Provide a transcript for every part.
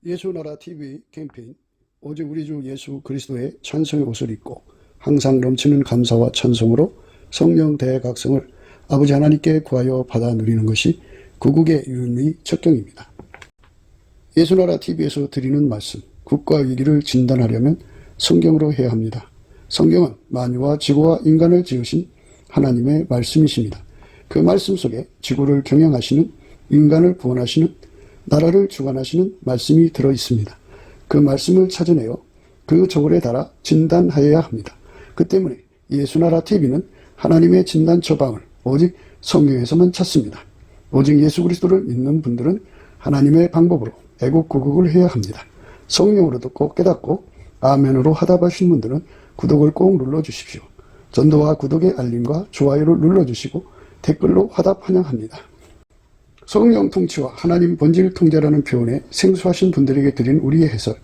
예수나라 TV 캠페인 오직 우리 주 예수 그리스도의 찬송의 옷을 입고 항상 넘치는 감사와 찬송으로 성령 대각성을 아버지 하나님께 구하여 받아 누리는 것이 구국의 유일의 척경입니다. 예수나라 TV에서 드리는 말씀, 국가 위기를 진단하려면 성경으로 해야 합니다. 성경은 만유와 지구와 인간을 지으신 하나님의 말씀이십니다. 그 말씀 속에 지구를 경영하시는, 인간을 구원하시는, 나라를 주관하시는 말씀이 들어있습니다. 그 말씀을 찾아내어 그 저울에 달아 진단하여야 합니다. 그 때문에 예수나라 TV는 하나님의 진단 처방을 오직 성경에서만 찾습니다. 오직 예수 그리스도를 믿는 분들은 하나님의 방법으로 애국구국을 해야 합니다. 성령으로 듣고 깨닫고 아멘으로 화답하신 분들은 구독을 꼭 눌러주십시오. 전도와 구독의 알림과 좋아요를 눌러주시고 댓글로 화답 환영합니다. 성령 통치와 하나님 본질 통제라는 표현에 생소하신 분들에게 드린 우리의 해설,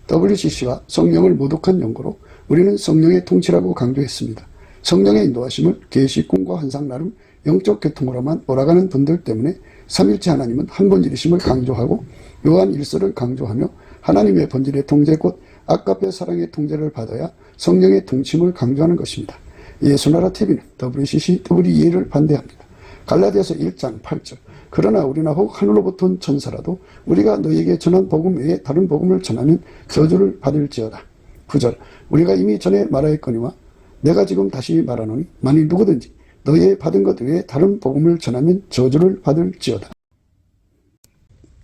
WCC가 성령을 모독한 연고로 우리는 성령의 통치라고 강조했습니다. 성령의 인도하심을 계시, 꿈과 환상 나름 영적 계통으로만 몰아가는 분들 때문에 삼일체 하나님은 한 본질이심을 강조하고 요한 1서를 강조하며 하나님의 본질의 통제 곧 아까페 사랑의 통제를 받아야 성령의 통치임을 강조하는 것입니다. 예수나라 TV는 WCC, WEA를 반대합니다. 갈라디아서 1장 8절 그러나 우리나 혹 하늘로부터 온 천사라도 우리가 너희에게 전한 복음 외에 다른 복음을 전하면 저주를 받을지어다. 9절 우리가 이미 전에 말하였거니와 내가 지금 다시 말하노니 만일 누구든지 너희의 받은 것 외에 다른 복음을 전하면 저주를 받을지어다.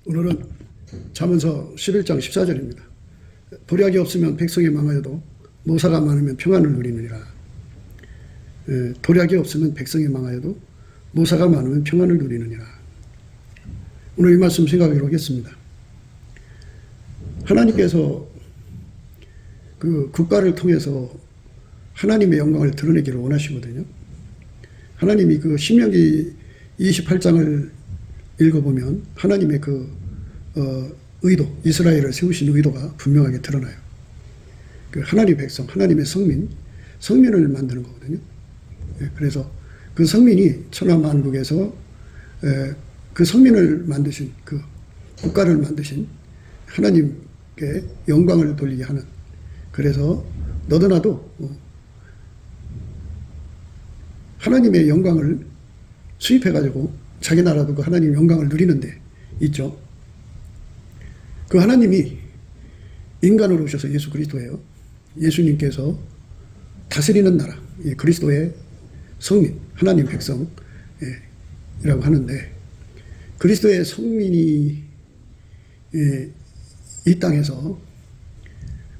오늘은 잠언서 11장 14절입니다. 도략이 없으면 백성이 망하여도 모사가 많으면 평안을 누리느니라. 도략이 없으면 백성이 망하여도 모사가 많으면 평안을 누리느니라. 오늘 이 말씀 생각하기로 하겠습니다. 하나님께서 그 국가를 통해서 하나님의 영광을 드러내기를 원하시거든요. 하나님이 그 신명기 28장을 읽어보면 하나님의 그 의도, 이스라엘을 세우신 의도가 분명하게 드러나요. 그 하나님의 백성, 하나님의 성민을 만드는 거거든요. 그래서 그 성민이 천하만국에서 그 성민을 만드신, 그 국가를 만드신 하나님께 영광을 돌리게 하는, 그래서 너도 나도 하나님의 영광을 수입해가지고 자기 나라도 그 하나님 영광을 누리는데 있죠. 그 하나님이 인간으로 오셔서 예수 그리스도예요. 예수님께서 다스리는 나라, 그리스도의 성민, 하나님 백성이라고 하는데, 그리스도의 성민이 이 땅에서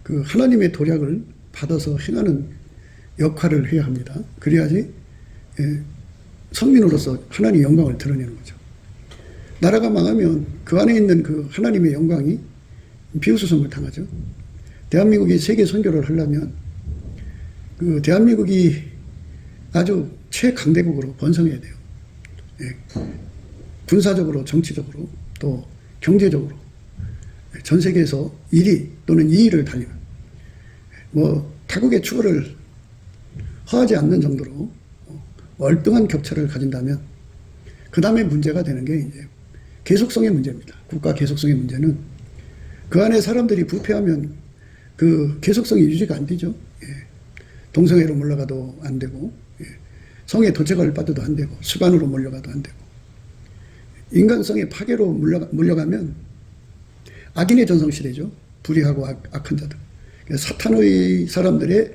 그 하나님의 도략을 받아서 행하는 역할을 해야 합니다. 그래야지 성민으로서 하나님의 영광을 드러내는 거죠. 나라가 망하면 그 안에 있는 그 하나님의 영광이 비우수성을 당하죠. 대한민국이 세계 선교를 하려면 그 대한민국이 아주 최강대국으로 번성해야 돼요. 군사적으로, 정치적으로, 또 경제적으로 전 세계에서 1위 또는 2위를 달리는, 타국의 추월을 허하지 않는 정도로 월등한 격차를 가진다면 그 다음에 문제가 되는 게 이제 계속성의 문제입니다. 국가 계속성의 문제는 그 안에 사람들이 부패하면 그 계속성이 유지가 안 되죠. 동성애로 몰려가도 안 되고, 성의 도책을 받아도 안 되고, 수반으로 몰려가도 안 되고, 인간성의 파괴로 몰려가면 악인의 전성시대죠. 불의하고 악한 자들. 사탄의 사람들의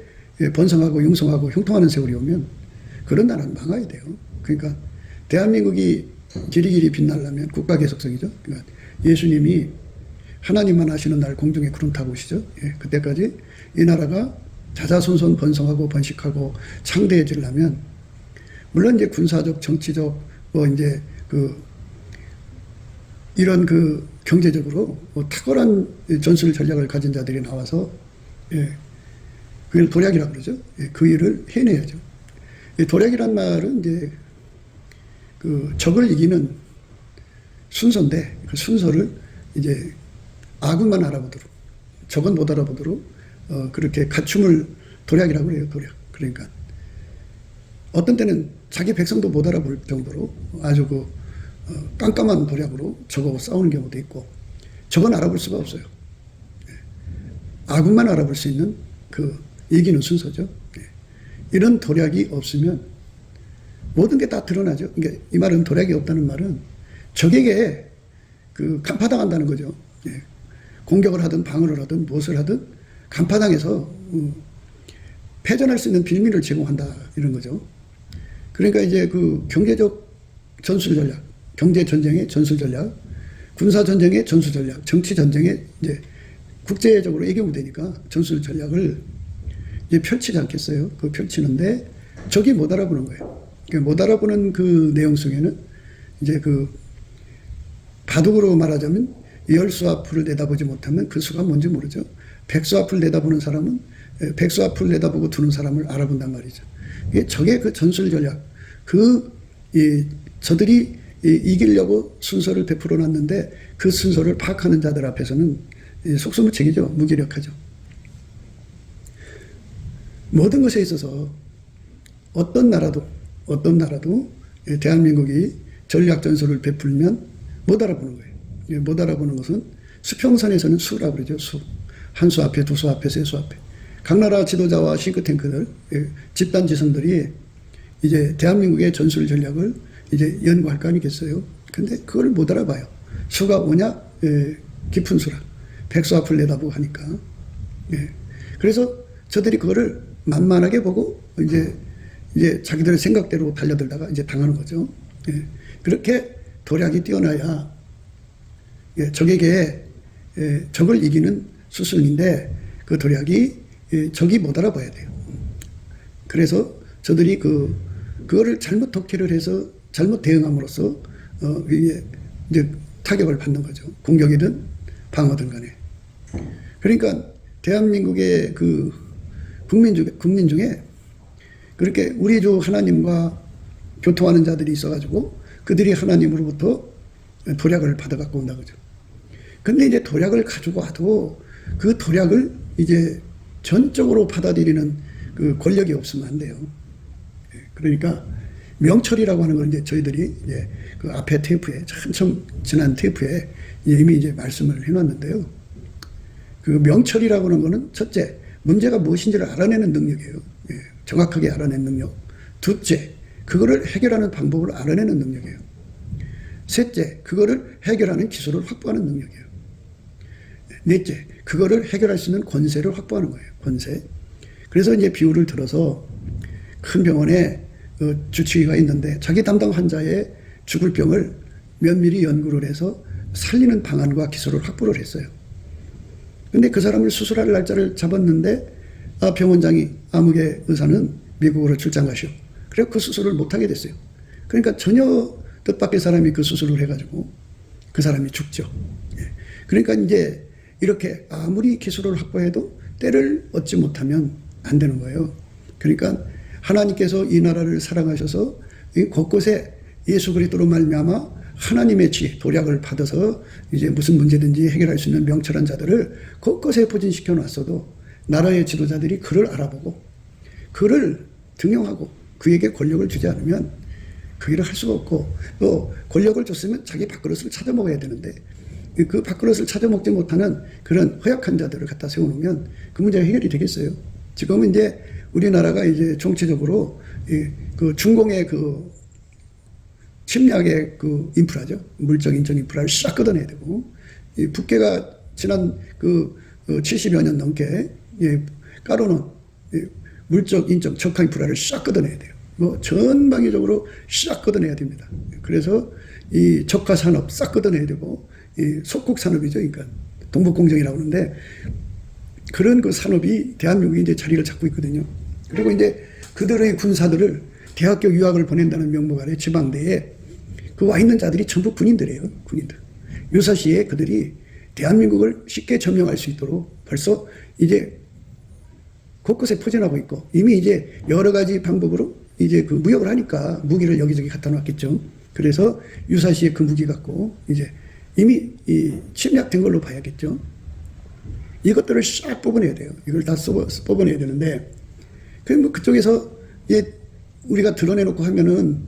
번성하고 융성하고 형통하는 세월이 오면 그런 나라는 망해야 돼요. 그러니까 대한민국이 길이길이 빛나려면 국가 계속성이죠. 그러니까 예수님이 하나님만 하시는 날 공중에 구름 타고 오시죠. 그때까지 이 나라가 자자손손 번성하고 번식하고 창대해지려면, 물론 이제 군사적, 정치적, 이제 이런 경제적으로 탁월한 전술 전략을 가진 자들이 나와서, 그걸 도략이라고 그러죠. 그 일을 해내야죠. 도략이란 말은 이제 적을 이기는 순서인데, 그 순서를 이제 아군만 알아보도록, 적은 못 알아보도록 그렇게 갖춤을 도략이라고 해요. 도략. 그러니까 어떤 때는 자기 백성도 못 알아볼 정도로 아주 깜깜한 도략으로 적하고 싸우는 경우도 있고, 적은 알아볼 수가 없어요. 아군만 알아볼 수 있는 그 이기는 순서죠. 예. 이런 도략이 없으면 모든 게 다 드러나죠. 그러니까 이 말은 도략이 없다는 말은 적에게 그 간파당한다는 거죠. 예. 공격을 하든 방어를 하든 무엇을 하든 간파당해서 패전할 수 있는 빌미를 제공한다 이런 거죠. 그러니까 이제 그 경제적 전술 전략, 경제 전쟁의 전술 전략, 군사 전쟁의 전술 전략, 정치 전쟁의 이제 국제적으로 애경이 되니까 전술 전략을 이제 펼치지 않겠어요. 그 펼치는데 적이 못 알아보는 거예요. 그러니까 못 알아보는 그 내용 속에는 이제 그 바둑으로 말하자면 10수 앞을 내다보지 못하면 그 수가 뭔지 모르죠. 100수 앞을 내다보는 사람은 100수 앞을 내다보고 두는 사람을 알아본단 말이죠. 이게 적의 그 전술 전략, 저들이 이기려고 순서를 베풀어 놨는데 그 순서를 파악하는 자들 앞에서는 속수무책이죠. 무기력하죠. 모든 것에 있어서 어떤 나라도 대한민국이 전략 전술을 베풀면 못 알아보는 거예요. 못 알아보는 것은 수평선에서는 수라고 그러죠. 수. 한 수 앞에, 두 수 앞에, 세 수 앞에. 각 나라 지도자와 싱크탱크들, 집단 지성들이 이제 대한민국의 전술 전략을 이제 연구할 거 아니겠어요. 근데 그걸 못 알아봐요. 수가 오냐? 깊은 수라. 100수 앞을 내다보고 하니까. 그래서 저들이 그거를 만만하게 보고 이제 자기들의 생각대로 달려들다가 이제 당하는 거죠. 그렇게 도략이 뛰어나야 적에게 적을 이기는 수순인데 그 도략이 적이 못 알아봐야 돼요. 그래서 저들이 그거를 잘못 독해를 해서 잘못 대응함으로써 이게 이제 타격을 받는 거죠. 공격이든 방어든 간에. 그러니까 대한민국의 그 국민 중에 그렇게 우리 주 하나님과 교통하는 자들이 있어가지고 그들이 하나님으로부터 도략을 받아갖고 온다 그죠. 근데 이제 도략을 가지고 와도 그 도략을 이제 전적으로 받아들이는 그 권력이 없으면 안 돼요. 그러니까 명철이라고 하는 걸 이제 저희들이 이제 그 앞에 테이프에 한참 지난 테이프에 이미 이제 말씀을 해놨는데요. 그 명철이라고 하는 거는 첫째, 문제가 무엇인지를 알아내는 능력이에요. 정확하게 알아내는 능력. 둘째, 그거를 해결하는 방법을 알아내는 능력이에요. 셋째, 그거를 해결하는 기술을 확보하는 능력이에요. 넷째, 그거를 해결할 수 있는 권세를 확보하는 거예요. 권세. 그래서 이제 비유를 들어서 큰 병원에 주치의가 있는데 자기 담당 환자의 죽을 병을 면밀히 연구를 해서 살리는 방안과 기술을 확보를 했어요. 근데 그 사람을 수술할 날짜를 잡았는데 병원장이 아무개 의사는 미국으로 출장 가시오. 그래서 그 수술을 못하게 됐어요. 그러니까 전혀 뜻밖의 사람이 그 수술을 해가지고 그 사람이 죽죠. 그러니까 이제 이렇게 아무리 기술을 확보해도 때를 얻지 못하면 안 되는 거예요. 그러니까 하나님께서 이 나라를 사랑하셔서 곳곳에 예수 그리스도로 말미암아 하나님의 지혜, 도략을 받아서 이제 무슨 문제든지 해결할 수 있는 명철한 자들을 곳곳에 포진시켜 놨어도 나라의 지도자들이 그를 알아보고 그를 등용하고 그에게 권력을 주지 않으면 그 일을 할 수가 없고 또 권력을 줬으면 자기 밥그릇을 찾아 먹어야 되는데 그 밥그릇을 찾아 먹지 못하는 그런 허약한 자들을 갖다 세워놓으면 그 문제가 해결이 되겠어요. 지금은 이제 우리나라가 이제 정치적으로 그 중공의 그 침략의 그 인프라죠. 물적 인적 인프라를 싹 걷어내야 되고 이 북괴가 지난 그 70여 년 넘게 깔아놓은 물적 인적 적화 인프라를 싹 걷어내야 돼요. 뭐 전방위적으로 싹 걷어내야 됩니다. 그래서 이 적화 산업 싹 걷어내야 되고 이 속국 산업이죠. 그러니까 동북공정이라고 하는데 그런 그 산업이 대한민국이 이제 자리를 잡고 있거든요. 그리고 이제 그들의 군사들을 대학교 유학을 보낸다는 명목 아래 지방대에 그 와 있는 자들이 전부 군인들이에요. 군인들. 유사시에 그들이 대한민국을 쉽게 점령할 수 있도록 벌써 이제 곳곳에 포진하고 있고 이미 이제 여러 가지 방법으로 이제 그 무역을 하니까 무기를 여기저기 갖다 놨겠죠. 그래서 유사시에 그 무기 갖고 이제 이미 침략된 걸로 봐야겠죠. 이것들을 싹 뽑아내야 돼요. 이걸 다 뽑아내야 되는데 뭐 그쪽에서 우리가 드러내놓고 하면은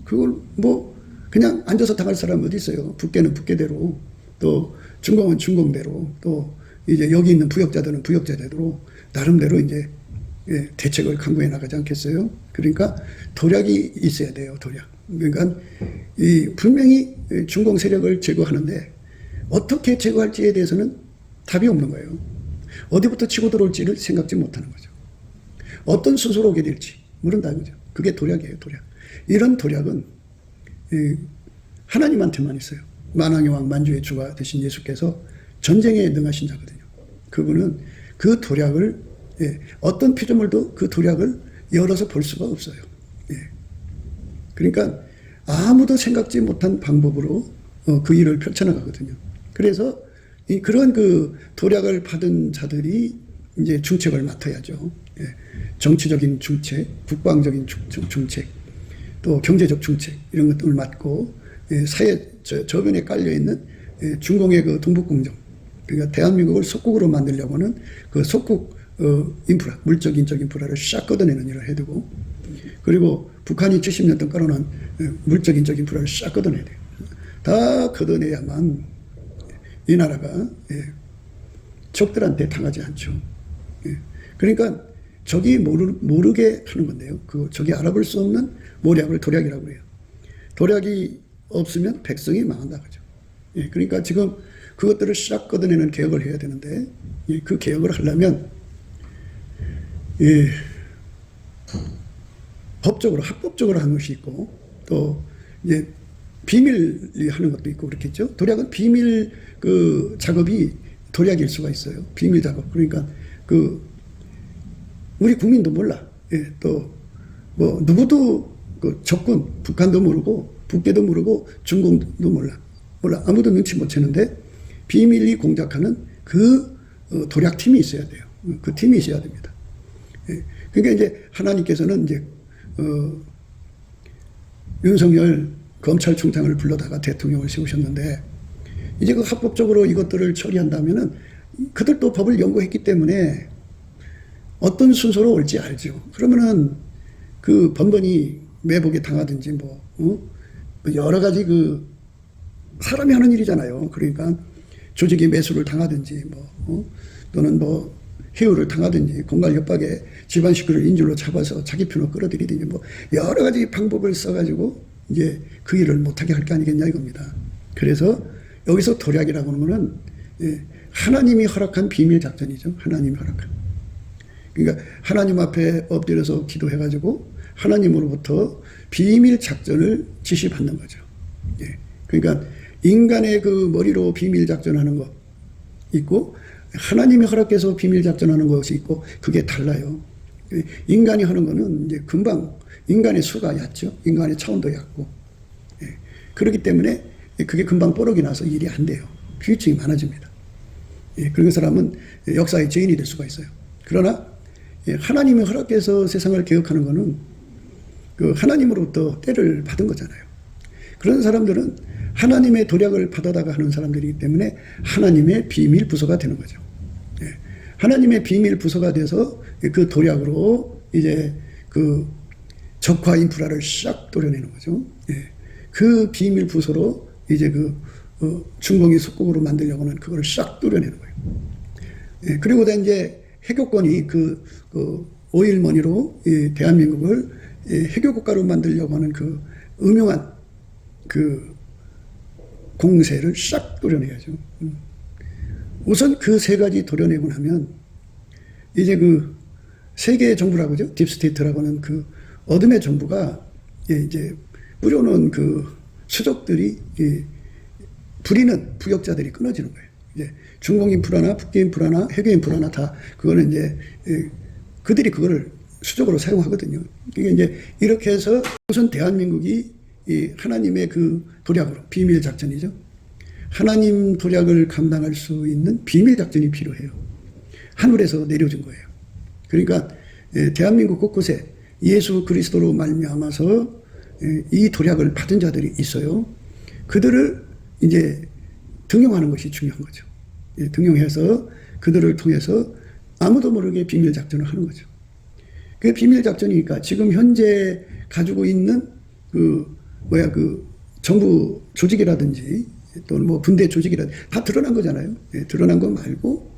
그걸 뭐 그냥 앉아서 당할 사람은 어디 있어요. 북괴는 북괴대로 또 중공은 중공대로 또 이제 여기 있는 부역자들은 부역자대로 나름대로 이제 대책을 강구해 나가지 않겠어요? 그러니까 도략이 있어야 돼요, 도략. 그러니까 분명히 중공 세력을 제거하는데 어떻게 제거할지에 대해서는 답이 없는 거예요. 어디부터 치고 들어올지를 생각지 못하는 거죠. 어떤 순서로 오게 될지 모른다는 거죠. 그게 도략이에요, 도략. 이런 도략은 하나님한테만 있어요. 만왕의 왕 만주의 주가 되신 예수께서 전쟁에 능하신 자거든요. 그분은 그 도략을 어떤 피조물도 그 도략을 열어서 볼 수가 없어요. 그러니까 아무도 생각지 못한 방법으로 그 일을 펼쳐나가거든요. 그래서 그런 그 도략을 받은 자들이 이제 중책을 맡아야죠. 정치적인 중책, 국방적인 중책, 또 경제적 중책 이런 것들을 맡고 사회 저변에 깔려 있는 중공의 그 동북공정, 그러니까 대한민국을 속국으로 만들려고는 그 속국 인프라, 물적 인적 인프라를 싹 걷어내는 일을 해야 되고, 그리고 북한이 70년 동안 깔아놓은 물적 인적 인프라를 싹 걷어내야 돼요. 다 걷어내야만 이 나라가 적들한테 당하지 않죠. 그러니까 적이 모르게 하는 건데요. 그 적이 알아볼 수 없는 모략을 도략이라고 해요. 도략이 없으면 백성이 망한다 그죠. 그러니까 지금 그것들을 싹 걷어내는 개혁을 해야 되는데 그 개혁을 하려면 법적으로 합법적으로 하는 것이 있고 또 이제 비밀리 하는 것도 있고 그렇겠죠. 도략은 비밀 그 작업이 도략일 수가 있어요. 비밀 작업. 그러니까 그 우리 국민도 몰라. 또 뭐 누구도 그 적군 북한도 모르고 북계도 모르고 중공도 몰라. 아무도 눈치 못 채는데 비밀리 공작하는 그 도략팀이 있어야 돼요. 그 팀이 있어야 됩니다. 그러니까 이제 하나님께서는 이제 윤석열 검찰총장을 불러다가 대통령을 세우셨는데 이제 그 합법적으로 이것들을 처리한다면은 그들도 법을 연구했기 때문에 어떤 순서로 올지 알죠. 그러면은 그 번번이 매복에 당하든지 여러 가지 그 사람이 하는 일이잖아요. 그러니까 조직이 매수를 당하든지 또는 해유를 당하든지 공갈 협박에 집안 식구를 인질로 잡아서 자기 편으로 끌어들이든지 여러 가지 방법을 써가지고 이제 그 일을 못하게 할 게 아니겠냐 이겁니다. 그래서 여기서 도략이라고 하는 거는 하나님이 허락한 비밀 작전이죠. 하나님이 허락한. 그러니까 하나님 앞에 엎드려서 기도해가지고 하나님으로부터 비밀 작전을 지시받는 거죠. 그러니까 인간의 그 머리로 비밀 작전하는 거 있고 하나님이 허락해서 비밀 작전하는 것이 있고 그게 달라요. 인간이 하는 거는 이제 금방 인간의 수가 얕죠. 인간의 차원도 얕고 그렇기 때문에 그게 금방 뽀록이 나서 일이 안 돼요. 후유증이 많아집니다. 그런 사람은 역사의 죄인이 될 수가 있어요. 그러나 하나님이 허락해서 세상을 개혁하는 거는 그 하나님으로부터 때를 받은 거잖아요. 그런 사람들은 하나님의 도략을 받아다가 하는 사람들이기 때문에 하나님의 비밀 부서가 되는 거죠. 하나님의 비밀 부서가 돼서 그 도략으로 이제 그 적화 인프라를 싹 도려내는 거죠. 그 비밀 부서로 이제 그 중공이 속국으로 만들려고 하는 그거를 싹 도려내는 거예요. 그리고 이제 해교권이 그 오일머니로 대한민국을 해교국가로 만들려고 하는 그 음흉한 그 공세를 싹 도려내야죠. 우선 그 세 가지 도려내고 나면 이제 그 세계 정부라고 하죠. 딥스테이트라고 하는 그 어둠의 정부가 이제 뿌려놓은 그 수족들이 부리는 부역자들이 끊어지는 거예요. 이제 중공 인프라나 북계 인프라나 해교 인프라나 다 그거는 이제 그들이 그거를 수적으로 사용하거든요. 그러니까 이제 이렇게 해서 우선 대한민국이 이 하나님의 그 도략으로 비밀 작전이죠. 하나님 도략을 감당할 수 있는 비밀 작전이 필요해요. 하늘에서 내려준 거예요. 그러니까 대한민국 곳곳에 예수 그리스도로 말미암아서 이 도략을 받은 자들이 있어요. 그들을 이제 등용하는 것이 중요한 거죠. 등용해서 그들을 통해서 아무도 모르게 비밀 작전을 하는 거죠. 그 비밀 작전이니까 지금 현재 가지고 있는 그 정부 조직이라든지 또는 분대 조직이라든지 다 드러난 거잖아요. 드러난 거 말고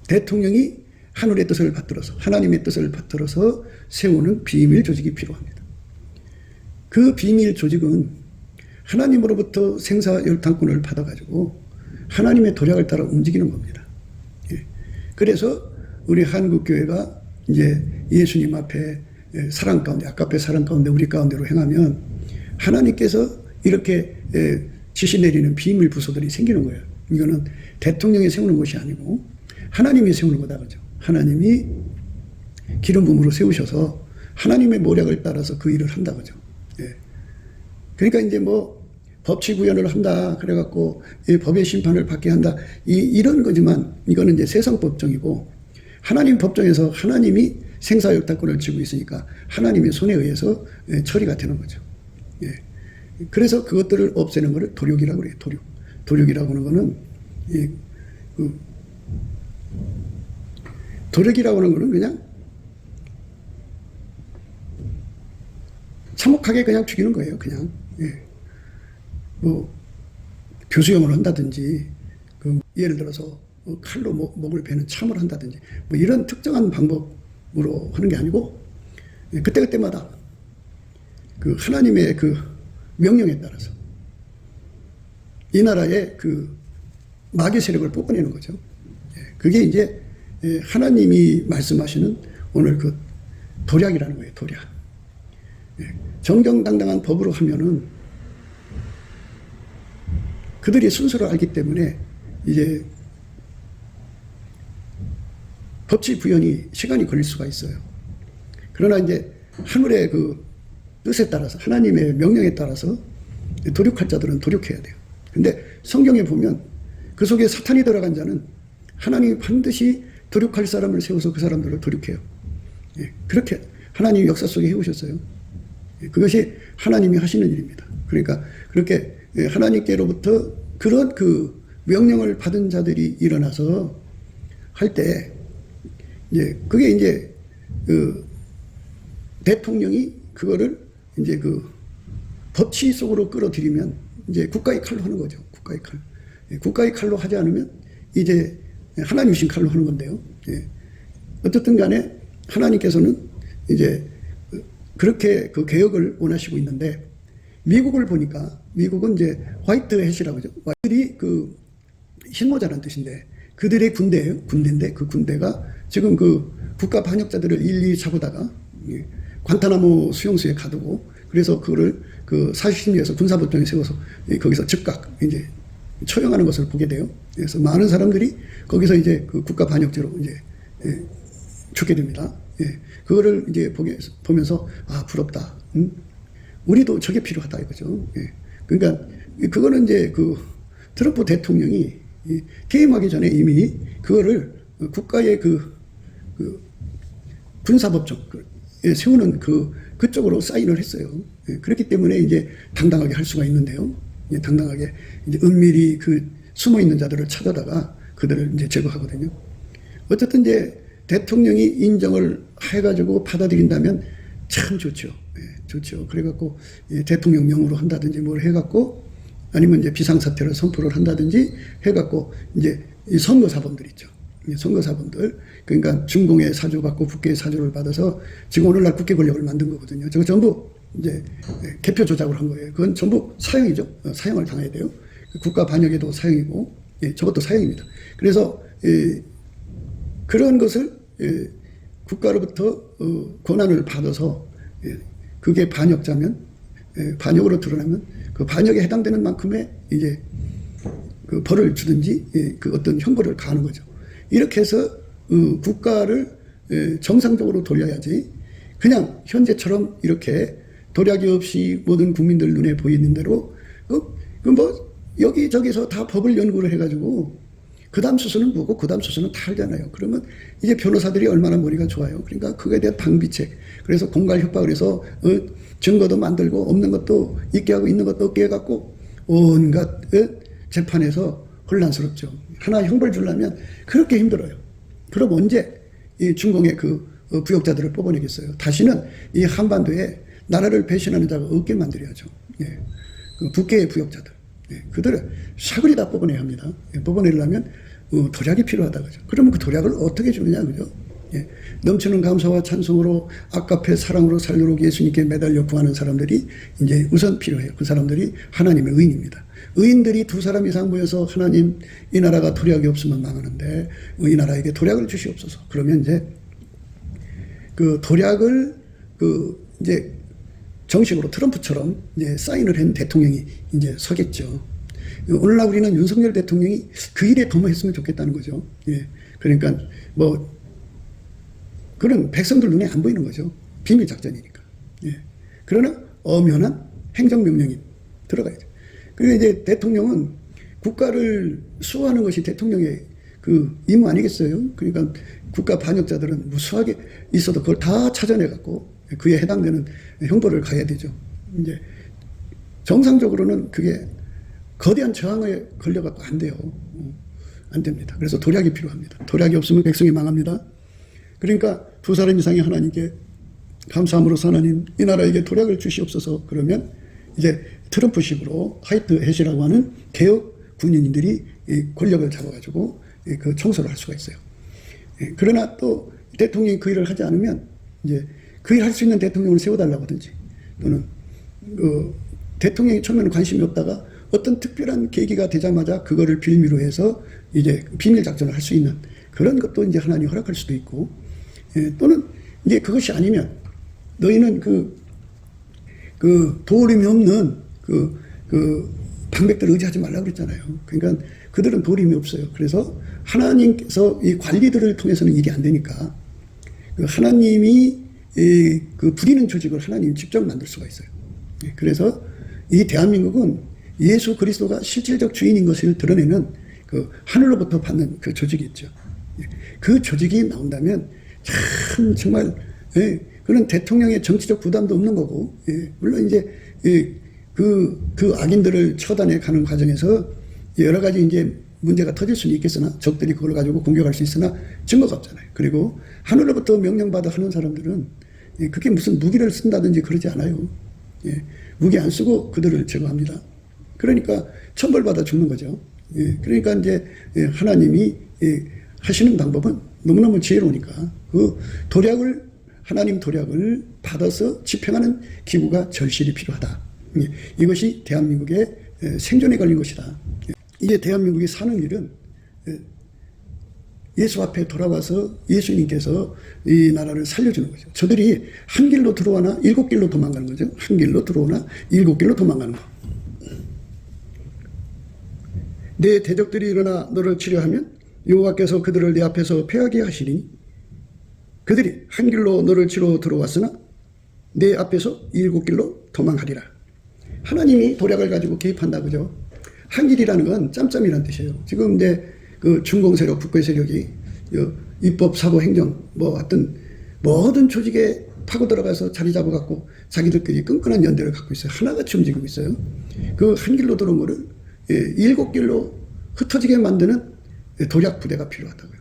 대통령이 하늘의 뜻을 받들어서 하나님의 뜻을 받들어서 세우는 비밀 조직이 필요합니다. 그 비밀 조직은 하나님으로부터 생사열당권을 받아가지고 하나님의 도략을 따라 움직이는 겁니다. 그래서 우리 한국교회가 이제 예수님 앞에 사랑 가운데, 아까의 사랑 가운데 우리 가운데로 행하면 하나님께서 이렇게 지시 내리는 비밀 부서들이 생기는 거예요. 이거는 대통령이 세우는 것이 아니고 하나님이 세우는 거다, 그죠? 하나님이 기름 부음으로 세우셔서 하나님의 모략을 따라서 그 일을 한다, 그죠? 그러니까 이제 뭐 법치 구현을 한다, 그래갖고 법의 심판을 받게 한다, 이런 거지만 이거는 이제 세상 법정이고 하나님 법정에서 하나님이 생사역사권을 쥐고 있으니까 하나님의 손에 의해서 처리가 되는 거죠. 그래서 그것들을 없애는 것을 도력이라고 그래요. 도력이라고 하는 거는 도력이라고 하는 거는 그냥 참혹하게 그냥 죽이는 거예요. 그냥 뭐 교수형을 한다든지 예를 들어서 칼로 목을 베는 참을 한다든지 뭐 이런 특정한 방법으로 하는 게 아니고 그때그때마다 그 하나님의 그 명령에 따라서 이 나라의 그 마귀 세력을 뽑아내는 거죠. 그게 이제 하나님이 말씀하시는 오늘 그 도략이라는 거예요. 도략. 정정당당한 법으로 하면은 그들이 순서를 알기 때문에 이제 법치 구현이 시간이 걸릴 수가 있어요. 그러나 이제 하늘의 그 뜻에 따라서 하나님의 명령에 따라서 도륙할 자들은 도륙해야 돼요. 근데 성경에 보면 그 속에 사탄이 들어간 자는 하나님이 반드시 도륙할 사람을 세워서 그 사람들을 도륙해요. 그렇게 하나님이 역사 속에 해오셨어요. 그것이 하나님이 하시는 일입니다. 그러니까 그렇게 하나님께로부터 그런 그 명령을 받은 자들이 일어나서 할 때 이제 그게 이제 그 대통령이 그거를 이제 그 법치 속으로 끌어들이면 이제 국가의 칼로 하는 거죠. 국가의 칼. 국가의 칼로 하지 않으면 이제 하나님이신 칼로 하는 건데요. 어쨌든 간에 하나님께서는 이제 그렇게 그 개혁을 원하시고 있는데 미국을 보니까 미국은 이제 화이트 햇이라고 하죠. 화이트들이 그 흰모자라는 뜻인데 그들의 군대예요. 군대인데 그 군대가 지금 그 국가 반역자들을 일일이 잡아다가 관타나모 수용소에 가두고 그래서 그거를 그 사실심리에서 군사법정에 세워서 거기서 즉각 이제 처형하는 것을 보게 돼요. 그래서 많은 사람들이 거기서 이제 그 국가 반역죄로 이제 죽게 됩니다. 그거를 이제 보면서 아 부럽다. 우리도 저게 필요하다 이거죠. 그러니까 그거는 이제 그 트럼프 대통령이 퇴임하기 전에 이미 그거를 국가의 그 군사법정 세우는 그쪽으로 사인을 했어요. 그렇기 때문에 이제 당당하게 할 수가 있는데요. 당당하게 이제 은밀히 그 숨어 있는 자들을 찾아다가 그들을 이제 제거하거든요. 어쨌든 이제 대통령이 인정을 해가지고 받아들인다면 참 좋죠. 좋죠. 그래갖고 대통령 명으로 한다든지 뭘 해갖고 아니면 이제 비상사태를 선포를 한다든지 해갖고 이제 이 선거사범들 있죠. 선거사범들. 그러니까 중공의 사주받고 국회의 사주를 받아서 지금 오늘날 국회 권력을 만든 거거든요. 저거 전부 이제 개표 조작을 한 거예요. 그건 전부 사형이죠. 사형을 당해야 돼요. 국가 반역에도 사형이고, 저것도 사형입니다. 그래서 그런 것을 국가로부터 권한을 받아서 그게 반역자면 반역으로 드러나면 그 반역에 해당되는 만큼의 이제 그 벌을 주든지 그 어떤 형벌을 가하는 거죠. 이렇게 해서 국가를 정상적으로 돌려야지 그냥 현재처럼 이렇게 도략이 없이 모든 국민들 눈에 보이는 대로 뭐 여기저기서 다 법을 연구를 해가지고 그 다음 수순은 뭐고 그 다음 수순은 다 알잖아요. 그러면 이제 변호사들이 얼마나 머리가 좋아요. 그러니까 그거에 대한 방비책. 그래서 공갈 협박을 해서 증거도 만들고 없는 것도 있게 하고 있는 것도 없게 해갖고 온갖 재판에서 혼란스럽죠. 하나 형벌 주려면 그렇게 힘들어요. 그럼 언제 이 중공의 그 부역자들을 뽑아내겠어요. 다시는 이 한반도에 나라를 배신하는 자가 없게 만들어야죠. 그 북계의 부역자들. 그들을 사거리 다 뽑아내야 합니다. 뽑아내려면 도략이 필요하다 그죠. 그러면 그 도략을 어떻게 주느냐 그죠. 예. 넘치는 감사와 찬송으로 아까페 사랑으로 살도록 예수님께 매달려 구하는 사람들이 이제 우선 필요해요. 그 사람들이 하나님의 의인입니다. 의인들이 2사람 이상 모여서 하나님 이 나라가 도략이 없으면 망하는데 이 나라에게 도략을 주시옵소서. 그러면 이제 그 도략을 이제 정식으로 트럼프처럼 이제 사인을 한 대통령이 이제 서겠죠. 오늘날 우리는 윤석열 대통령이 그 일에 도모했으면 좋겠다는 거죠. 예. 그러니까 뭐 그런 백성들 눈에 안 보이는 거죠. 비밀 작전이니까. 예. 그러나 엄연한 행정명령이 들어가야죠. 그리고 이제 대통령은 국가를 수호하는 것이 대통령의 그 임무 아니겠어요? 그러니까 국가 반역자들은 무수하게 있어도 그걸 다 찾아내갖고 그에 해당되는 형벌을 가해야 되죠. 이제 정상적으로는 그게 거대한 저항에 걸려갖고 안 돼요. 안 됩니다. 그래서 도략이 필요합니다. 도략이 없으면 백성이 망합니다. 그러니까 2사람 이상이 하나님께 감사함으로써 하나님 이 나라에게 도략을 주시옵소서. 그러면 이제 트럼프식으로 화이트 햇이라고 하는 개혁 군인들이 이 권력을 잡아가지고 그 청소를 할 수가 있어요. 그러나 또 대통령이 그 일을 하지 않으면 이제 그 일 할 수 있는 대통령을 세워달라고 하든지 또는 대통령이 처음에는 관심이 없다가 어떤 특별한 계기가 되자마자 그거를 빌미로 해서 이제 비밀 작전을 할 수 있는 그런 것도 이제 하나님이 허락할 수도 있고, 또는 이제 그것이 아니면 너희는 그 도움이 없는 그 방백들을 의지하지 말라고 그랬잖아요. 그러니까 그들은 도움이 없어요. 그래서 하나님께서 이 관리들을 통해서는 일이 안 되니까 그 하나님이 그 부리는 조직을 하나님이 직접 만들 수가 있어요. 그래서 이 대한민국은 예수 그리스도가 실질적 주인인 것을 드러내는 그 하늘로부터 받는 그 조직이 있죠. 그 조직이 나온다면 참 정말 그런 대통령의 정치적 부담도 없는 거고, 물론 이제 그 악인들을 처단해 가는 과정에서 여러 가지 이제 문제가 터질 수는 있겠으나 적들이 그걸 가지고 공격할 수 있으나 증거가 없잖아요. 그리고 하늘로부터 명령받아 하는 사람들은 그게 무슨 무기를 쓴다든지 그러지 않아요. 무기 안 쓰고 그들을 제거합니다. 그러니까 천벌받아 죽는 거죠. 그러니까 이제 하나님이 하시는 방법은 너무너무 지혜로우니까 그 도략을 하나님 도략을 받아서 집행하는 기구가 절실히 필요하다. 이것이 대한민국의 생존에 걸린 것이다. 이제 대한민국이 사는 일은 예수 앞에 돌아와서 예수님께서 이 나라를 살려주는 거죠. 저들이 한 길로 들어오나 7길로 도망가는 거죠. 한 길로 들어오나 7길로 도망가는 거. 내 대적들이 일어나 너를 치려하면 여호와께서 그들을 내 앞에서 패하게 하시리니 그들이 한 길로 너를 치러 들어왔으나 내 앞에서 7길로 도망하리라. 하나님이 도략을 가지고 개입한다 그죠. 한 길이라는 건 짬짬이라는 뜻이에요. 지금 이제 그 중공 세력, 북괴 세력이 입법, 사법, 행정 뭐 하여튼 모든 조직에 파고 들어가서 자리 잡아갖고 자기들끼리 끈끈한 연대를 갖고 있어요. 하나같이 움직이고 있어요. 그 한 길로 들어온 거를 7길로 흩어지게 만드는 도략 부대가 필요하다고요.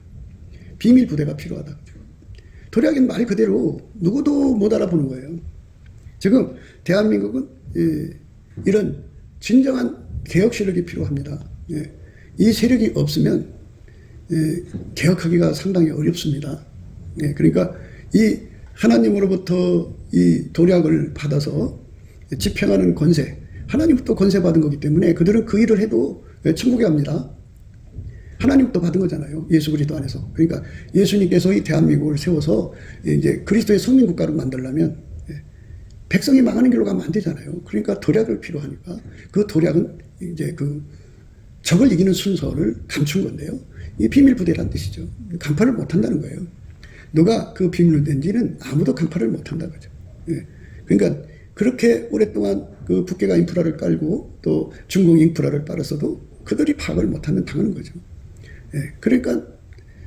비밀 부대가 필요하다고요. 도략은 말 그대로 누구도 못 알아보는 거예요. 지금 대한민국은 이런 진정한 개혁 세력이 필요합니다. 이 세력이 없으면 개혁하기가 상당히 어렵습니다. 그러니까 이 하나님으로부터 이 도략을 받아서 집행하는 권세, 하나님부터 권세 받은 거기 때문에 그들은 그 일을 해도 천국에 갑니다. 하나님부터 받은 거잖아요. 예수 그리스도 안에서. 그러니까 예수님께서 이 대한민국을 세워서 이제 그리스도의 성민 국가를 만들려면 백성이 망하는 길로 가면 안 되잖아요. 그러니까 도략을 필요하니까 그 도략은 이제 그 적을 이기는 순서를 감춘 건데요. 이 비밀 부대란 뜻이죠. 간파를 못 한다는 거예요. 누가 그 비밀을 낸지는 아무도 간파를 못 한다 거죠. 그러니까 그렇게 오랫동안 그 북괴가 인프라를 깔고 또 중공 인프라를 깔았어도 그들이 파악을 못하면 당하는 거죠. 그러니까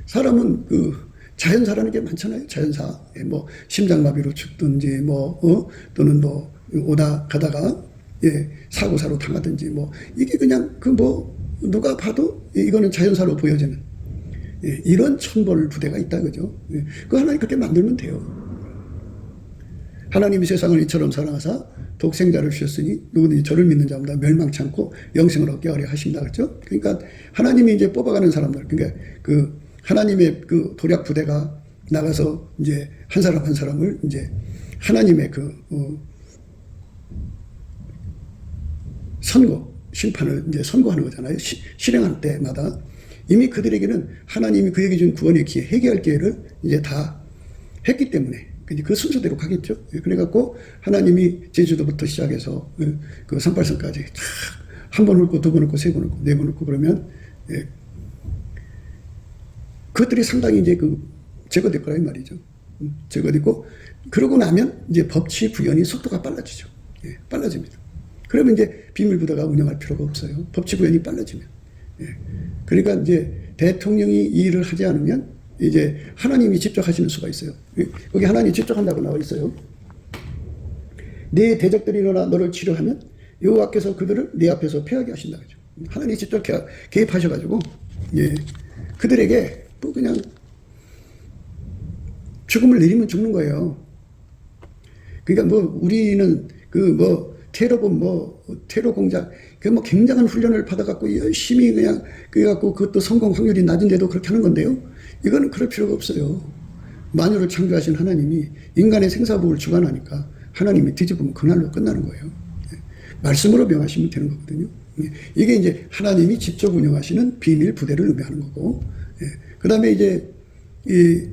사람은 그 자연사라는 게 많잖아요. 자연사. 뭐 심장마비로 죽든지 또는 뭐 오다 가다가 사고사로 당하든지 이게 그냥 누가 봐도 이거는 자연사로 보여지는 이런 천벌 부대가 있다 그죠. 그 하나님 그렇게 만들면 돼요. 하나님이 세상을 이처럼 사랑하사 독생자를 주셨으니 누구든지 저를 믿는 자마다 멸망치 않고 영생을 얻게 하려 하신다 그랬죠. 그러니까 하나님이 이제 뽑아가는 사람들, 그러니까 그 하나님의 그 도략 부대가 나가서 이제 한 사람 한 사람을 이제 하나님의 선고, 심판을 이제 선고하는 거잖아요. 실행할 때마다 이미 그들에게는 하나님이 그에게 준 구원의 기회, 회개할 기회를 이제 다 했기 때문에 그 순서대로 가겠죠. 그래갖고 하나님이 제주도부터 시작해서 그 38선까지 한 번 훑고 두 번 훑고 세 번 훑고 네 번 훑고 그러면 그것들이 상당히 이제 제거될 거라 이 말이죠. 제거되고 그러고 나면 이제 법치 부연이 속도가 빨라지죠. 빨라집니다. 그러면 이제 비밀부대가 운영할 필요가 없어요. 법치 부연이 빨라지면. 그러니까 이제 대통령이 이 일을 하지 않으면 이제 하나님이 직접 하시는 수가 있어요. 거기 하나님이 직접 한다고 나와 있어요. 네 대적들이 일어나 너를 치료하면 여호와께서 그들을 네 앞에서 패하게 하신다 그죠. 하나님이 직접 개입하셔가지고 그들에게 뭐 그냥 죽음을 내리면 죽는 거예요. 그러니까 뭐 우리는 테러범 테러 공작 굉장한 훈련을 받아갖고 열심히 그냥 그래갖고 그것도 성공 확률이 낮은데도 그렇게 하는 건데요. 이거는 그럴 필요가 없어요. 만유를 창조하신 하나님이 인간의 생사복을 주관하니까 하나님이 뒤집으면 그날로 끝나는 거예요. 말씀으로 명하시면 되는 거거든요. 이게 이제 하나님이 직접 운영하시는 비밀 부대를 의미하는 거고, 그 다음에 이제 이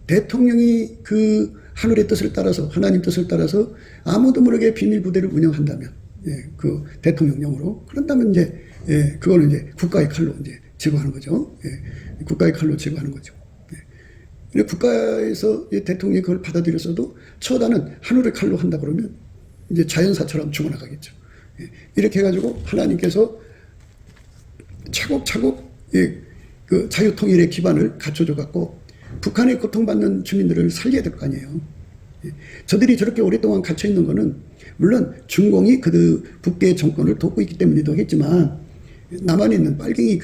대통령이 그 하늘의 뜻을 따라서 하나님 뜻을 따라서 아무도 모르게 비밀 부대를 운영한다면, 그 대통령령으로 그런다면 이제 그거는 이제 국가의 칼로 이제 제거하는 거죠. 국가의 칼로 제거하는 거죠. 국가에서 대통령이 그걸 받아들였어도 처다는 하늘의 칼로 한다 그러면 이제 자연사처럼 죽어나가겠죠. 이렇게 해가지고 하나님께서 차곡차곡 그 자유통일의 기반을 갖춰줘 갖고 북한에 고통받는 주민들을 살려야 될 거 아니에요. 저들이 저렇게 오랫동안 갇혀 있는 거는 물론 중공이 그 북괴 정권을 돕고 있기 때문이기도 하겠지만 남한에 있는 빨갱이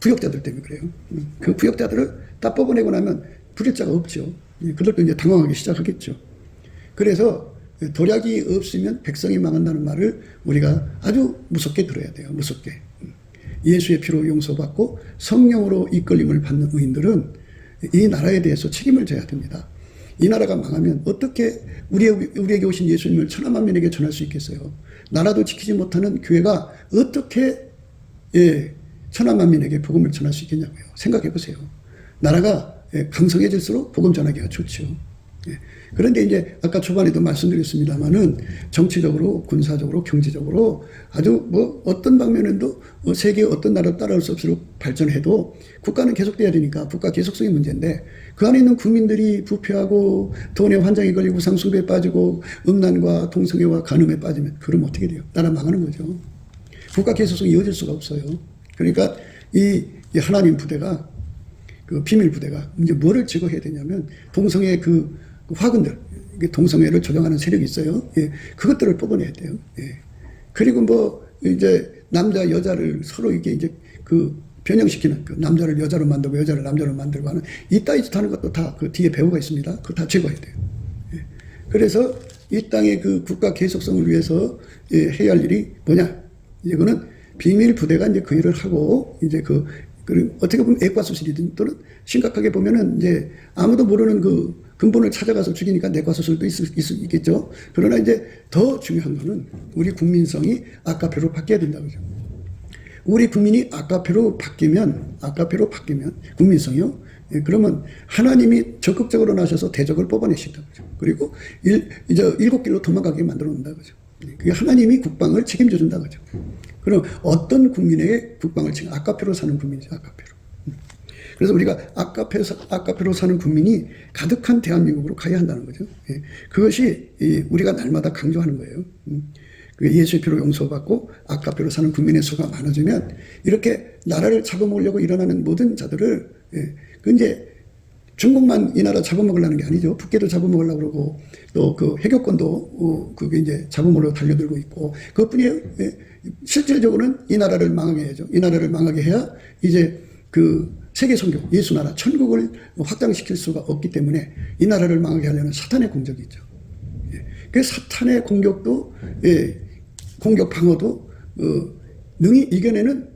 부역자들 때문에 그래요. 그 부역자들을 다 뽑아내고 나면 부릴 자가 없죠. 그들도 이제 당황하기 시작하겠죠. 그래서 도략이 없으면 백성이 망한다는 말을 우리가 아주 무섭게 들어야 돼요. 무섭게. 예수의 피로 용서받고 성령으로 이끌림을 받는 의인들은 이 나라에 대해서 책임을 져야 됩니다. 이 나라가 망하면 어떻게 우리에게 오신 예수님을 천하만민에게 전할 수 있겠어요? 나라도 지키지 못하는 교회가 어떻게 천하만민에게 복음을 전할 수 있겠냐고요. 생각해 보세요. 나라가 강성해질수록 복음 전하기가 좋죠. 그런데 이제 아까 초반에도 말씀드렸습니다만은 정치적으로, 군사적으로, 경제적으로 아주 어떤 방면에도 세계 어떤 나라도 따라올 수 없도록 발전해도 국가는 계속돼야 되니까 국가 계속성이 문제인데 그 안에 있는 국민들이 부패하고 돈의 환장에 걸리고 상숭배에 빠지고 음란과 동성애와 간음에 빠지면 그러면 어떻게 돼요? 나라 망하는 거죠. 국가 계속성이 이어질 수가 없어요. 그러니까 이 하나님 부대가 그 비밀 부대가 이제 뭐를 제거해야 되냐면 동성애 화근들, 동성애를 조장하는 세력이 있어요. 그것들을 뽑아내야 돼요. 그리고 이제 남자 여자를 서로 이게 이제 변형시키는 남자를 여자로 만들고 여자를 남자로 만들고 하는 이따위 짓 하는 것도 다 그 뒤에 배후가 있습니다. 그거 다 제거해야 돼요. 그래서 이 땅의 그 국가 계속성을 위해서 해야 할 일이 뭐냐? 이거는 비밀 부대가 이제 그 일을 하고 이제 그리고 어떻게 보면 액과수술이든 또는 심각하게 보면은 이제 아무도 모르는 근본을 찾아가서 죽이니까 내과수술도 있겠죠. 그러나 이제 더 중요한 거는 우리 국민성이 아까표로 바뀌어야 된다고 그죠. 우리 국민이 아까표로 바뀌면 국민성이요. 그러면 하나님이 적극적으로 나셔서 대적을 뽑아내신다고 그죠. 그리고 이제 일곱 길로 도망가게 만들어 놓는다고 그죠. 그게 하나님이 국방을 책임져 준다고 그죠. 그럼 어떤 국민에게 국방을 아까표로 사는 국민이죠. 아까표로. 그래서 우리가 아까표로 사는 국민이 가득한 대한민국으로 가야 한다는 거죠. 그것이 우리가 날마다 강조하는 거예요. 예수의 피로 용서받고 아까표로 사는 국민의 수가 많아지면 이렇게 나라를 잡아먹으려고 일어나는 모든 자들을 이제 중국만 이 나라 잡아먹으려는 게 아니죠. 북괴도 잡아먹으려고 그러고 또 그 해교권도 그게 이제 잡아먹으려고 달려들고 있고 그것뿐이에요. 실질적으로는 이 나라를 망하게 해야죠. 이 나라를 망하게 해야 이제 세계 선교, 예수 나라, 천국을 확장시킬 수가 없기 때문에 이 나라를 망하게 하려는 사탄의 공적이 있죠. 그 사탄의 공격도, 공격 방어도 능히 이겨내는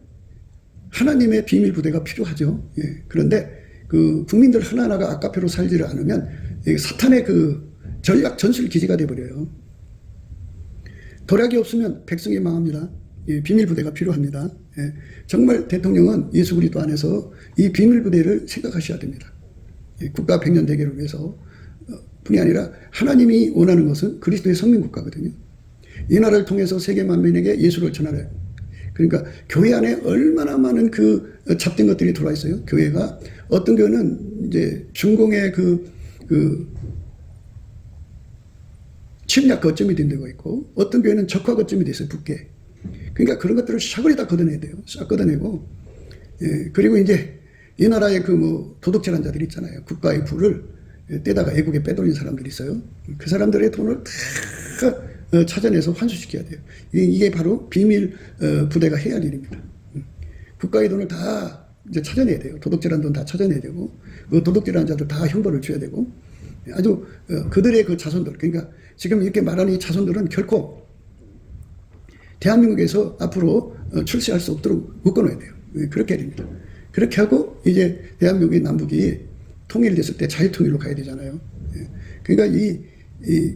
하나님의 비밀 부대가 필요하죠. 그런데 그 국민들 하나하나가 아까페로 살지를 않으면 사탄의 그 전략 전술 기지가 되어버려요. 도략이 없으면 백성이 망합니다. 비밀 부대가 필요합니다. 정말 대통령은 예수 그리스도 안에서 이 비밀 부대를 생각하셔야 됩니다. 국가 백년 대계를 위해서 뿐이 아니라 하나님이 원하는 것은 그리스도의 성민국가거든요. 이 나라를 통해서 세계 만민에게 예수를 전하라. 그러니까 교회 안에 얼마나 많은 그 잡된 것들이 들어와 있어요. 교회가 어떤 교회는 이제 중공의 그 침략 거점이 된 데가 있고 어떤 교회는 적화 거점이 됐어요. 북계. 그러니까 그런 것들을 샤그리 다 걷어내야 돼요. 싹 걷어내고 그리고 이제 이 나라의 그 뭐 도덕질한 자들이 있잖아요. 국가의 부를 떼다가 애국에 빼돌린 사람들이 있어요. 그 사람들의 돈을 다 찾아내서 환수시켜야 돼요. 이게 바로 비밀 부대가 해야 할 일입니다. 국가의 돈을 다 이제 찾아내야 돼요. 도덕질한 돈 다 찾아내야 되고 그 도덕질한 자들 다 형벌을 줘야 되고 아주 그들의 그 자손들 그러니까 지금 이렇게 말하는 이 자손들은 결코 대한민국에서 앞으로 출세할 수 없도록 묶어놓아야 돼요. 그렇게 해야 됩니다. 그렇게 하고 이제 대한민국의 남북이 통일됐을 때 자유통일로 가야 되잖아요. 그러니까 이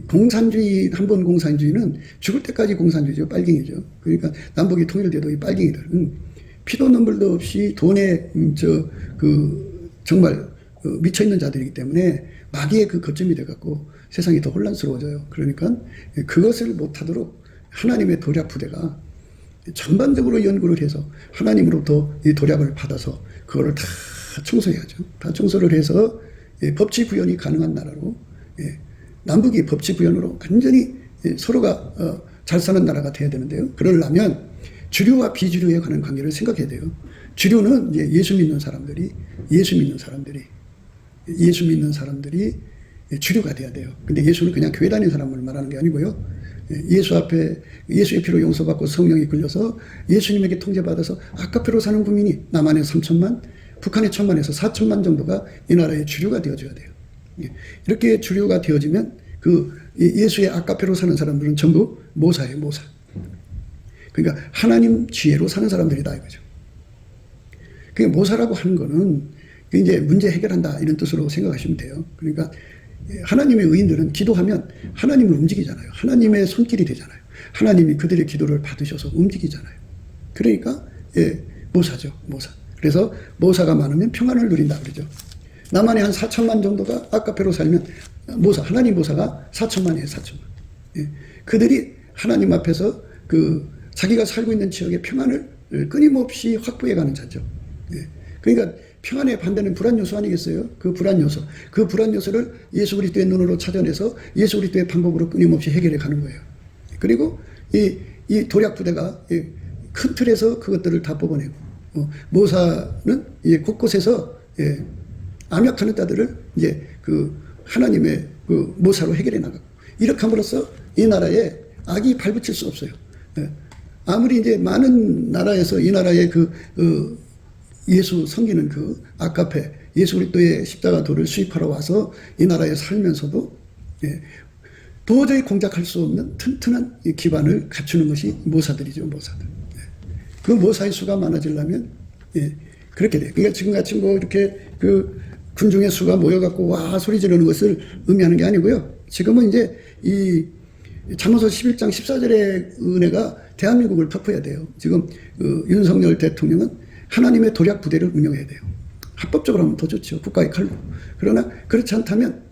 공산주의, 한번 공산주의는 죽을 때까지 공산주의죠. 빨갱이죠. 그러니까 남북이 통일돼도 이 빨갱이들은 피도 눈물도 없이 돈에 정말 미쳐있는 자들이기 때문에 마귀의 그 거점이 돼갖고 세상이 더 혼란스러워져요. 그러니까 그것을 못하도록 하나님의 도략 부대가 전반적으로 연구를 해서 하나님으로부터 이 도략을 받아서 그거를 다 청소해야죠. 다 청소를 해서 법치 구현이 가능한 나라로 남북이 법치 구현으로 완전히 서로가 잘 사는 나라가 돼야 되는데요. 그러려면 주류와 비주류에 관한 관계를 생각해야 돼요. 주류는 이제 예수 믿는 사람들이 주류가 돼야 돼요. 근데 예수는 그냥 교회 다니는 사람을 말하는 게 아니고요. 예수 앞에 예수의 피로 용서받고 성령이 끌려서 예수님에게 통제받아서 아까페로 사는 국민이 남한에 3천만, 북한에 1,000만에서 4천만 정도가 이 나라의 주류가 되어줘야 돼요. 이렇게 주류가 되어지면 그 예수의 아까페로 사는 사람들은 전부 모사예요, 모사. 그러니까 하나님 지혜로 사는 사람들이다 이거죠. 그 모사라고 하는 거는 이제 문제 해결한다 이런 뜻으로 생각하시면 돼요. 그러니까 하나님의 의인들은 기도하면 하나님을 움직이잖아요. 하나님의 손길이 되잖아요. 하나님이 그들의 기도를 받으셔서 움직이잖아요. 그러니까 모사죠, 모사. 그래서 모사가 많으면 평안을 누린다 그러죠. 남한에 한 4천만 정도가 아까페로 살면 하나님 모사가 4천만이에요, 4천만. 그들이 하나님 앞에서 자기가 살고 있는 지역의 평안을 끊임없이 확보해가는 자죠. 그러니까 평안의 반대는 불안 요소 아니겠어요? 그 불안 요소를 예수 그리스도의 눈으로 찾아내서 예수 그리스도의 방법으로 끊임없이 해결해 가는 거예요. 그리고 이 도략 부대가 큰 틀에서 그것들을 다 뽑아내고 모사는 곳곳에서 암약하는 자들을 이제 하나님의 모사로 해결해 나가고 이렇게 함으로써 이 나라에 악이 발붙일 수 없어요. 아무리 이제 많은 나라에서 이 나라의 예수 섬기는 아까페 예수 그리스도의 십자가 도를 수입하러 와서 이 나라에 살면서도 도저히 공작할 수 없는 튼튼한 기반을 갖추는 것이 모사들이죠, 모사들. 그 모사의 수가 많아지려면 그렇게 돼요. 그러니까 지금같이 뭐 이렇게 군중의 수가 모여갖고 와 소리 지르는 것을 의미하는 게 아니고요. 지금은 이제 이 잠언서 11장 14절의 은혜가 대한민국을 덮어야 돼요. 지금 윤석열 대통령은 하나님의 도략 부대를 운영해야 돼요. 합법적으로 하면 더 좋죠. 국가의 칼로. 그러나 그렇지 않다면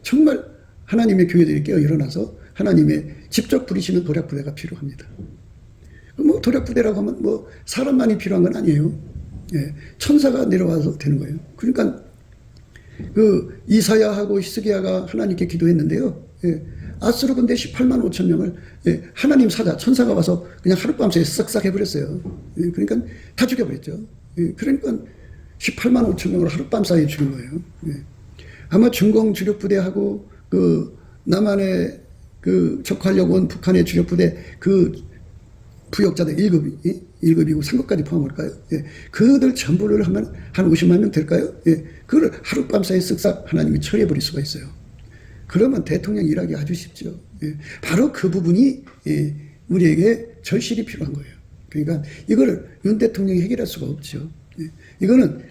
정말 하나님의 교회들이 깨어 일어나서 하나님의 직접 부리시는 도략 부대가 필요합니다. 뭐 도략 부대라고 하면 뭐 사람만이 필요한 건 아니에요. 천사가 내려와서 되는 거예요. 그러니까 이사야하고 히스기야가 하나님께 기도했는데요. 아수르 군대 18만 5천 명을 하나님 천사가 와서 그냥 하룻밤새 싹싹 해버렸어요. 그러니까 다 죽여버렸죠. 그러니까 18만 5천 명을 하룻밤 사이에 죽인 거예요. 아마 중공 주력부대하고 남한에 적화하려고 온 북한의 주력부대 부역자들 1급이고 3급까지 포함할까요? 그들 전부를 하면 한 50만 명 될까요? 그걸 하룻밤 사이에 쓱싹 하나님이 처리해버릴 수가 있어요. 그러면 대통령 일하기 아주 쉽죠. 예. 바로 그 부분이 우리에게 절실히 필요한 거예요. 그러니까 이걸 윤 대통령이 해결할 수가 없죠. 예. 이거는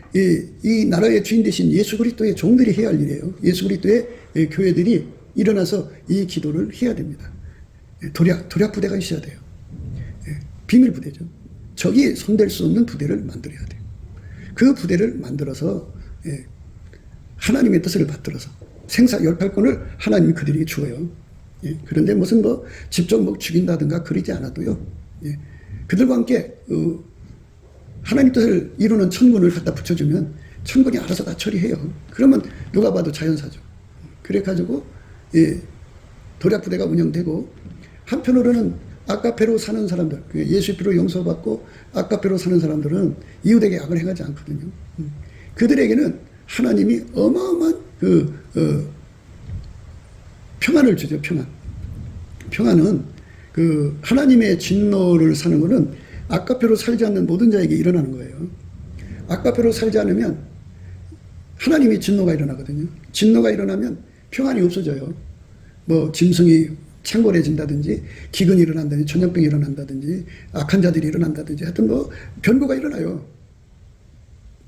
이 나라의 주인 되신 예수 그리스도의 종들이 해야 할 일이에요. 예수 그리스도의 교회들이 일어나서 이 기도를 해야 됩니다. 도략 부대가 있어야 돼요. 비밀 부대죠. 적이 손댈 수 없는 부대를 만들어야 돼요. 그 부대를 만들어서 하나님의 뜻을 받들어서 생사 열팔권을 하나님이 그들에게 주어요. 그런데 무슨 직접 죽인다든가 그러지 않아도요. 그들과 함께 하나님 뜻을 이루는 천군을 갖다 붙여주면 천군이 알아서 다 처리해요. 그러면 누가 봐도 자연사죠. 그래가지고 도략부대가 운영되고, 한편으로는 아카페로 사는 사람들, 예수의 피로 용서받고 아카페로 사는 사람들은 이웃에게 악을 행하지 않거든요. 그들에게는 하나님이 어마어마한 평안을 주죠. 평안은 하나님의 진노를 사는 것은 아카페로 살지 않는 모든 자에게 일어나는 거예요. 아카페로 살지 않으면 하나님이 진노가 일어나거든요. 진노가 일어나면 평안이 없어져요. 짐승이 창궐해진다든지, 기근이 일어난다든지, 전염병이 일어난다든지, 악한 자들이 일어난다든지, 하여튼 변고가 일어나요.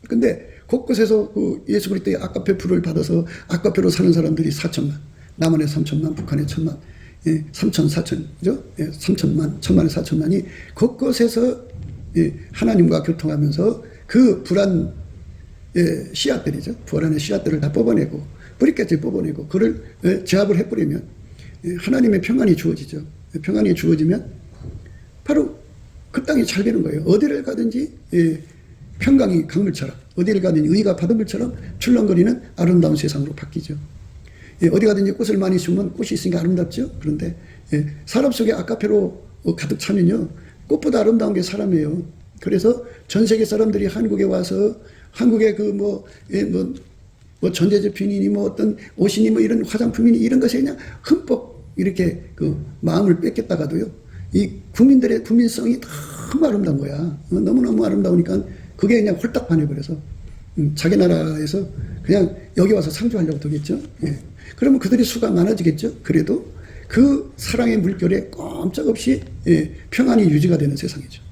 근데 곳곳에서 예수 그리스도의 아카페 풀을 받아서 아카페로 사는 사람들이 4천만, 남한에 3천만, 북한에 1천만, 3천, 4천이죠? 3천만, 1천만에 4천만이 곳곳에서 하나님과 교통하면서 그 불안 씨앗들이죠. 불안의 씨앗들을 다 뽑아내고, 뿌리까지 뽑아내고, 그를 제압을 해버리면 하나님의 평안이 주어지죠. 평안이 주어지면 바로 그 땅이 잘 되는 거예요. 어디를 가든지 평강이 강물처럼, 어디를 가든지 의가 바닷물처럼 출렁거리는 아름다운 세상으로 바뀌죠. 어디 가든지 꽃을 많이 심으면 꽃이 있으니까 아름답죠. 그런데 사람 속에 아카페로 가득 차면요, 꽃보다 아름다운 게 사람이에요. 그래서 전 세계 사람들이 한국에 와서 한국의 전자제품이니 어떤 옷이니 이런 화장품이니 이런 것에 그냥 흠뻑 이렇게 마음을 뺏겼다가도요, 이 국민들의 국민성이 너무 아름다운 거야. 너무너무 아름다우니까 그게 그냥 홀딱 반해버려서 자기 나라에서 그냥 여기 와서 상주하려고 들겠죠. 그러면 그들의 수가 많아지겠죠. 그래도 그 사랑의 물결에 꼼짝없이 평안이 유지가 되는 세상이죠.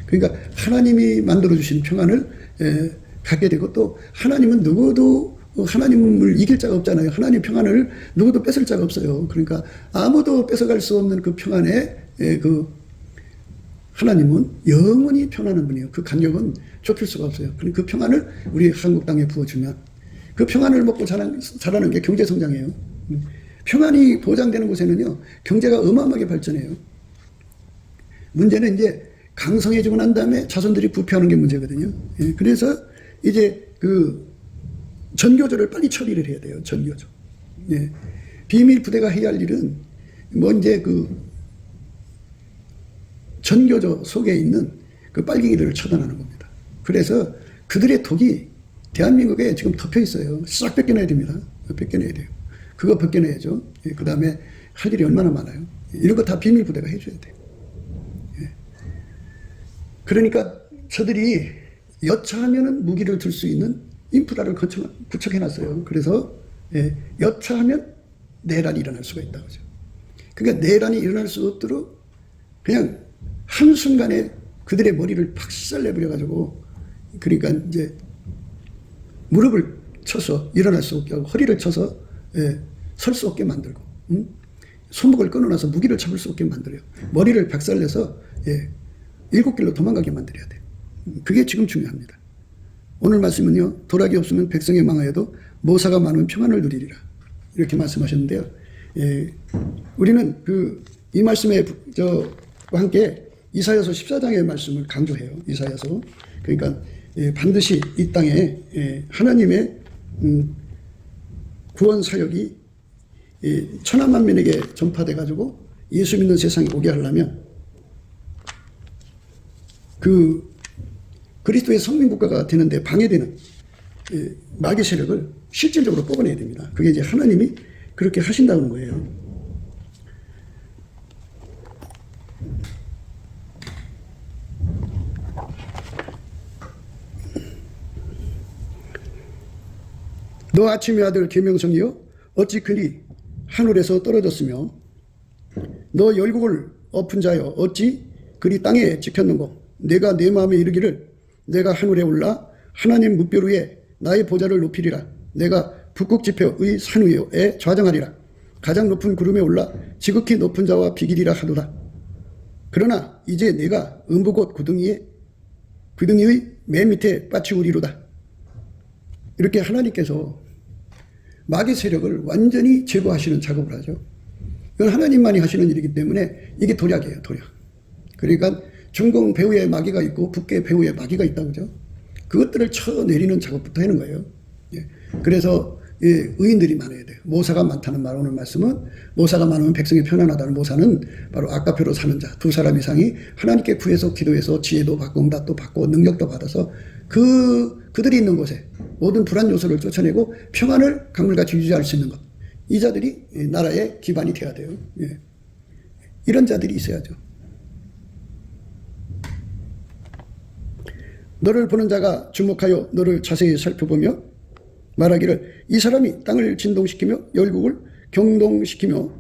그러니까 하나님이 만들어주신 평안을 갖게 되고, 또 하나님은 누구도 하나님을 이길 자가 없잖아요. 하나님 평안을 누구도 뺏을 자가 없어요. 그러니까 아무도 뺏어갈 수 없는 그 평안에 하나님은 영원히 편안한 분이에요. 그 간격은 좁힐 수가 없어요. 그러니까 그 평안을 우리 한국 땅에 부어주면 그 평안을 먹고 자라는 게 경제성장이에요. 평안이 보장되는 곳에는요, 경제가 어마어마하게 발전해요. 문제는 이제 강성해지고 난 다음에 자손들이 부패하는 게 문제거든요. 그래서 이제 전교조를 빨리 처리를 해야 돼요. 전교조. 비밀 부대가 해야 할 일은 이제 전교조 속에 있는 그 빨갱이들을 처단하는 겁니다. 그래서 그들의 독이 대한민국에 지금 덮여 있어요. 싹 뺏겨내야 됩니다. 뺏겨내야 돼요. 그거 벗겨내야죠. 그 다음에 할 일이 얼마나 많아요. 이런 거 다 비밀 부대가 해줘야 돼요. 그러니까 저들이 여차하면은 무기를 들 수 있는 인프라를 구축해놨어요. 그래서 여차하면 내란이 일어날 수가 있다고 하죠. 그러니까 내란이 일어날 수 없도록 그냥 한순간에 그들의 머리를 박살내버려가지고, 그러니까 이제 무릎을 쳐서 일어날 수 없게 하고, 허리를 쳐서 설 수 없게 만들고, 손목을 끊어놔서 무기를 잡을 수 없게 만들어요. 머리를 박살내서 7길로 도망가게 만들어야 돼요. 그게 지금 중요합니다. 오늘 말씀은요, 도락이 없으면 백성이 망하여도 모사가 많으면 평안을 누리리라, 이렇게 말씀하셨는데요. 우리는 이 말씀에 함께 이사야서 14장의 말씀을 강조해요. 이사야서. 그러니까 반드시 이 땅에 하나님의 구원 사역이 천하만민에게 전파돼 가지고 예수 믿는 세상에 오게 하려면 그리스도의 성민국가가 되는데 방해되는 마귀 세력을 실질적으로 뽑아내야 됩니다. 그게 이제 하나님이 그렇게 하신다는 거예요. 너 아침의 아들 계명성이여 어찌 그리 하늘에서 떨어졌으며 너 열국을 엎은 자여 어찌 그리 땅에 찍혔는고. 내가 내 마음에 이르기를 내가 하늘에 올라 하나님 뭇별 위에 나의 보좌를 높이리라. 내가 북극 지표의 산 위에 좌정하리라. 가장 높은 구름에 올라 지극히 높은 자와 비기리라 하도다. 그러나 이제 내가 음부곳 구덩이의 맨 밑에 빠치우리로다. 이렇게 하나님께서 마귀 세력을 완전히 제거하시는 작업을 하죠. 이건 하나님만이 하시는 일이기 때문에 이게 도략이에요, 도략. 그러니까 중공 배후에 마귀가 있고 북계 배후에 마귀가 있다고 그죠. 그것들을 쳐내리는 작업부터 하는 거예요. 예. 그래서 의인들이 많아야 돼요. 모사가 많다는 말, 오늘 말씀은 모사가 많으면 백성이 편안하다는 모사는 바로 아까표로 사는 자, 두 사람 이상이 하나님께 구해서 기도해서 지혜도 받고 응답도 받고 능력도 받아서 그들이 있는 곳에 모든 불안 요소를 쫓아내고 평안을 강물같이 유지할 수 있는 것. 이 자들이 나라의 기반이 돼야 돼요. 예. 이런 자들이 있어야죠. 너를 보는 자가 주목하여 너를 자세히 살펴보며 말하기를 이 사람이 땅을 진동시키며 열국을 경동시키며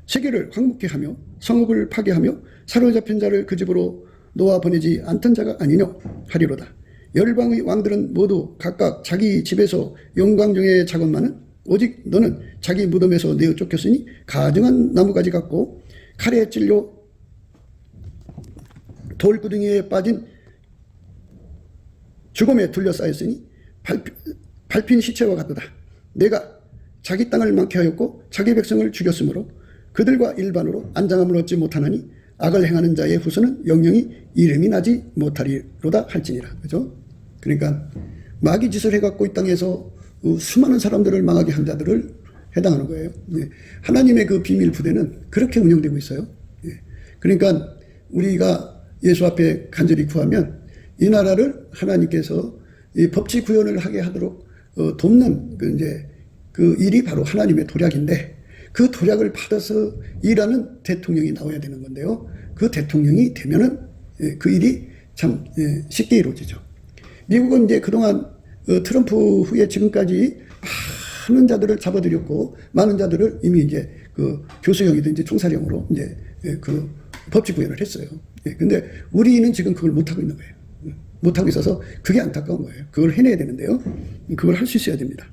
세계를 황무케 하며 성읍을 파괴하며 사로잡힌 자를 그 집으로 놓아 보내지 않던 자가 아니냐 하리로다. 열방의 왕들은 모두 각각 자기 집에서 영광중에 작업만은 오직 너는 자기 무덤에서 내어 쫓겼으니 가증한 나무가지 같고 칼에 찔려 돌구덩이에 빠진 죽음에 둘러싸였으니 밟힌 시체와 같도다. 내가 자기 땅을 망케 하였고 자기 백성을 죽였으므로 그들과 일반으로 안장함을 얻지 못하나니 악을 행하는 자의 후손은 영영이 이름이 나지 못하리로다 할지니라. 그죠? 그러니까 마귀 짓을 해갖고 이 땅에서 수많은 사람들을 망하게 한 자들을 해당하는 거예요. 예. 하나님의 그 비밀 부대는 그렇게 운영되고 있어요. 예. 그러니까 우리가 예수 앞에 간절히 구하면 이 나라를 하나님께서 이 법치 구현을 하게 하도록 돕는 그 일이 바로 하나님의 도략인데 그 도략을 받아서 일하는 대통령이 나와야 되는 건데요. 그 대통령이 되면은 그 일이 참 쉽게 이루어지죠. 미국은 이제 그동안 트럼프 후에 지금까지 많은 자들을 잡아들였고 많은 자들을 이미 이제 그 교수형이든 이제 총사령으로 이제 그 법치 구현을 했어요. 근데 우리는 지금 그걸 못하고 있는 거예요. 못하고 있어서 그게 안타까운 거예요. 그걸 해내야 되는데요. 그걸 할 수 있어야 됩니다.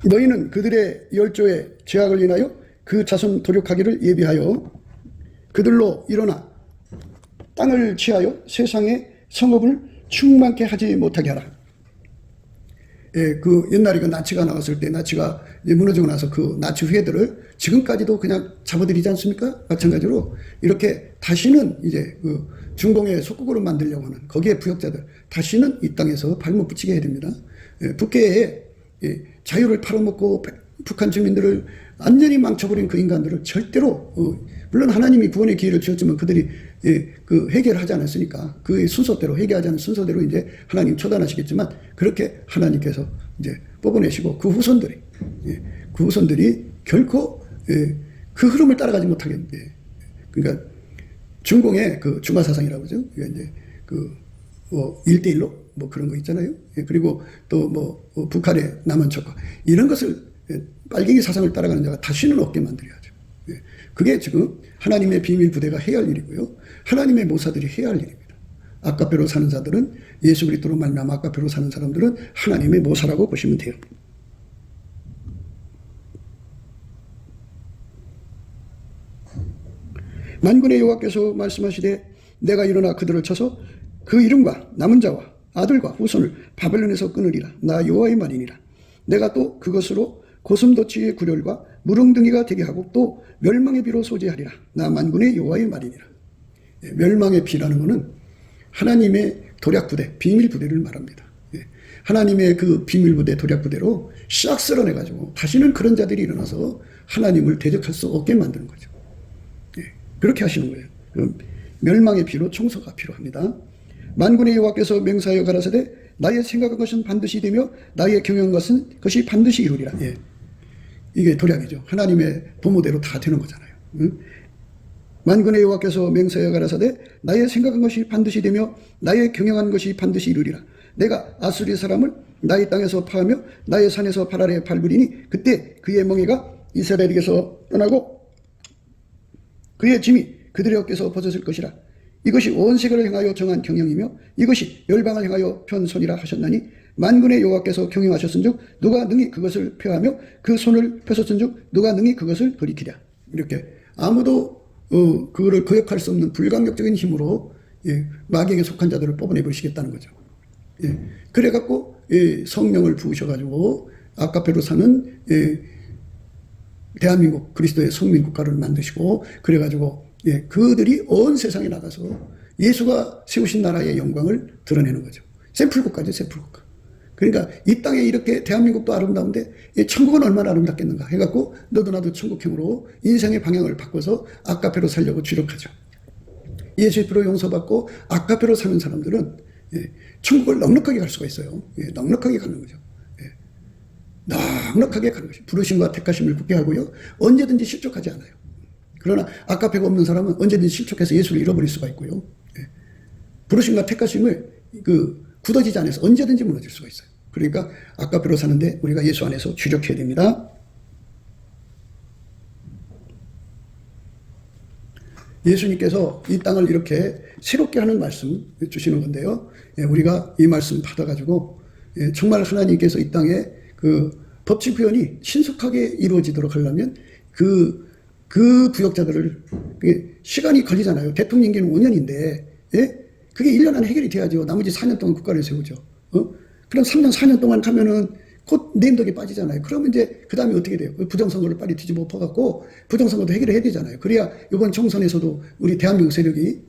너희는 그들의 열조의 죄악을 인하여 그 자손 도륙하기를 예비하여 그들로 일어나 땅을 취하여 세상의 성읍을 충만케 하지 못하게 하라. 예, 그 옛날에 그 나치가 나왔을 때 나치가 이제 무너지고 나서 그 나치 후예들을 지금까지도 그냥 잡아들이지 않습니까? 마찬가지로 이렇게 다시는 이제 그 중동의 속국으로 만들려고 하는 거기에 부역자들 다시는 이 땅에서 발못 붙이게 해야 됩니다. 예, 북해에 자유를 팔아먹고 북한 주민들을 완전히 망쳐버린 그 인간들을 절대로 물론 하나님이 구원의 기회를 주었지만 그들이 그 해결하지 않았으니까 그 순서대로 해결하지 않은 순서대로 이제 하나님 처단하시겠지만 그렇게 하나님께서 이제 뽑아내시고 그 후손들이 결코 그 흐름을 따라가지 못하게 그러니까 중공의 그 중화사상이라고 그러죠. 그러니까 이제 그 1대1로 뭐 그런 거 있잖아요. 그리고 또 뭐 북한의 남한 척과 이런 것을 빨갱이 사상을 따라가는 자가 다시는 없게 만들어야죠. 그게 지금 하나님의 비밀 부대가 해야 할 일이고요. 하나님의 모사들이 해야 할 일입니다. 아까표로 사는 자들은 예수 그리스도로 말미암아 아까표로 사는 사람들은 하나님의 모사라고 보시면 돼요. 만군의 여호와께서 말씀하시되 내가 일어나 그들을 쳐서 그 이름과 남은 자와 아들과 후손을 바벨론에서 끊으리라. 나 여호와의 말이니라. 내가 또 그것으로 고슴도치의 구렬과 무릉덩이가 되게 하고 또 멸망의 비로 소재하리라. 나 만군의 여호와의 말이니라. 멸망의 비라는 것은 하나님의 도략부대, 비밀부대를 말합니다. 하나님의 그 비밀부대, 도략부대로 싹 쓸어내가지고 다시는 그런 자들이 일어나서 하나님을 대적할 수 없게 만드는 거죠. 그렇게 하시는 거예요. 멸망의 비로 총서가 필요합니다. 만군의 여호와께서 맹세하여 가라사대 나의 생각한 것은 반드시 되며 나의 경영한 것은 그것이 반드시 이루리라. 이게 도략이죠. 하나님의 도모대로 다 되는 거잖아요. 만군의 여호와께서 맹세하여 가라사대 나의 생각한 것이 반드시 되며 나의 경영한 것이 반드시 이루리라. 내가 아수리 사람을 나의 땅에서 파하며 나의 산에서 발 아래 밟으리니 그때 그의 멍에가 이스라엘에게서 떠나고 그의 짐이 그들의 어깨에서 벗어질 것이라. 이것이 온 세계를 향하여 정한 경영이며 이것이 열방을 향하여 편손이라 하셨나니 만군의 여호와께서 경영하셨은즉 누가 능히 그것을 펴하며 그 손을 펴셨은즉 누가 능히 그것을 돌이키랴. 이렇게 아무도 그거를 거역할 수 없는 불강력적인 힘으로 마귀에게 속한 자들을 뽑아내 버리시겠다는 거죠. 그래갖고 성령을 부으셔가지고 아카페로 사는 대한민국 그리스도의 성민국가를 만드시고 그래가지고 그들이 온 세상에 나가서 예수가 세우신 나라의 영광을 드러내는 거죠. 샘플국가죠, 샘플국가. 그러니까 이 땅에 이렇게 대한민국도 아름다운데 천국은 얼마나 아름답겠는가 해갖고 너도 나도 천국형으로 인생의 방향을 바꿔서 아카페로 살려고 주력하죠. 예수의 피로 용서받고 아카페로 사는 사람들은 천국을 넉넉하게 갈 수가 있어요. 넉넉하게 가는 거죠. 넉넉하게 가는 것이 부르심과 택하심을 굳게 하고요. 언제든지 실족하지 않아요. 그러나 아카페가 없는 사람은 언제든지 실족해서 예수를 잃어버릴 수가 있고요. 부르심과 택하심을 굳어지지 않아서 언제든지 무너질 수가 있어요. 그러니까 아카페로 사는데 우리가 예수 안에서 주력해야 됩니다. 예수님께서 이 땅을 이렇게 새롭게 하는 말씀 주시는 건데요. 우리가 이 말씀 받아가지고 정말 하나님께서 이 땅에 법칙 표현이 신속하게 이루어지도록 하려면 그 부역자들을 시간이 걸리잖아요. 대통령 임기는 5년인데 그게 1년 안에 해결이 돼야죠. 나머지 4년 동안 국가를 세우죠. 그럼 3년 4년 동안 가면은 곧 내임덕에 빠지잖아요. 그러면 이제 그 다음에 어떻게 돼요? 부정선거를 빨리 뒤집어 엎어갖고 부정선거도 해결을 해야 되잖아요. 그래야 이번 총선에서도 우리 대한민국 세력이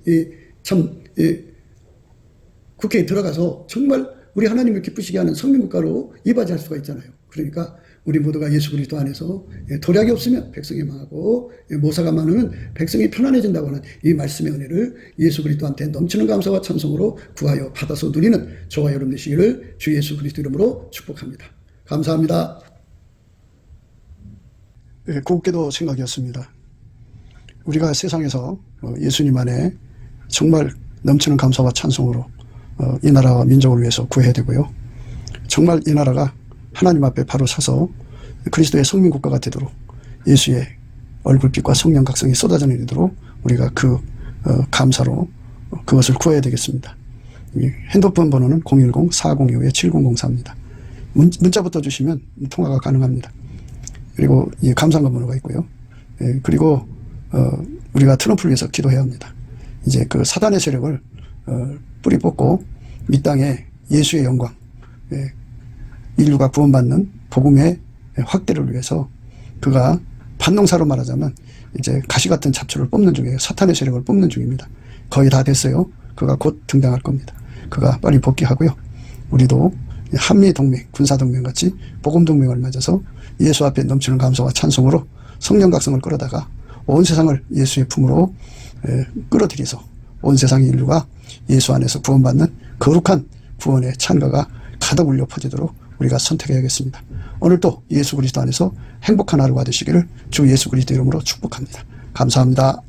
국회에 들어가서 정말 우리 하나님을 기쁘시게 하는 성민국가로 이바지할 수가 있잖아요. 그러니까 우리 모두가 예수 그리스도 안에서 도략이 없으면 백성이 망하고 모사가 많으면 백성이 편안해진다고 하는 이 말씀의 은혜를 예수 그리스도한테 넘치는 감사와 찬송으로 구하여 받아서 누리는 저와 여러분 되시기를 주 예수 그리스도 이름으로 축복합니다. 감사합니다. 곱게도 생각이었습니다. 우리가 세상에서 예수님 안에 정말 넘치는 감사와 찬송으로 이 나라와 민족을 위해서 구해야 되고요. 정말 이 나라가 하나님 앞에 바로 서서 그리스도의 성민국가가 되도록 예수의 얼굴빛과 성령 각성이 쏟아져 내리도록 우리가 감사로 그것을 구해야 되겠습니다. 핸드폰 번호는 010-4025-7004입니다. 문자부터 주시면 통화가 가능합니다. 그리고 이 감사한 번호가 있고요. 그리고 우리가 트럼프를 위해서 기도해야 합니다. 이제 그 사단의 세력을 뿌리 뽑고 이 땅에 예수의 영광, 인류가 구원받는 복음의 확대를 위해서 그가 반농사로 말하자면 이제 가시 같은 잡초를 뽑는 중이에요. 사탄의 세력을 뽑는 중입니다. 거의 다 됐어요. 그가 곧 등장할 겁니다. 그가 빨리 복귀하고요. 우리도 한미동맹, 군사동맹 같이 복음동맹을 맺어서 예수 앞에 넘치는 감사와 찬송으로 성령 각성을 끌어다가 온 세상을 예수의 품으로 끌어들여서 온 세상의 인류가 예수 안에서 구원받는 거룩한 구원의 찬가가 가득 울려 퍼지도록 우리가 선택해야겠습니다. 오늘도 예수 그리스도 안에서 행복한 하루가 되시기를 주 예수 그리스도 이름으로 축복합니다. 감사합니다.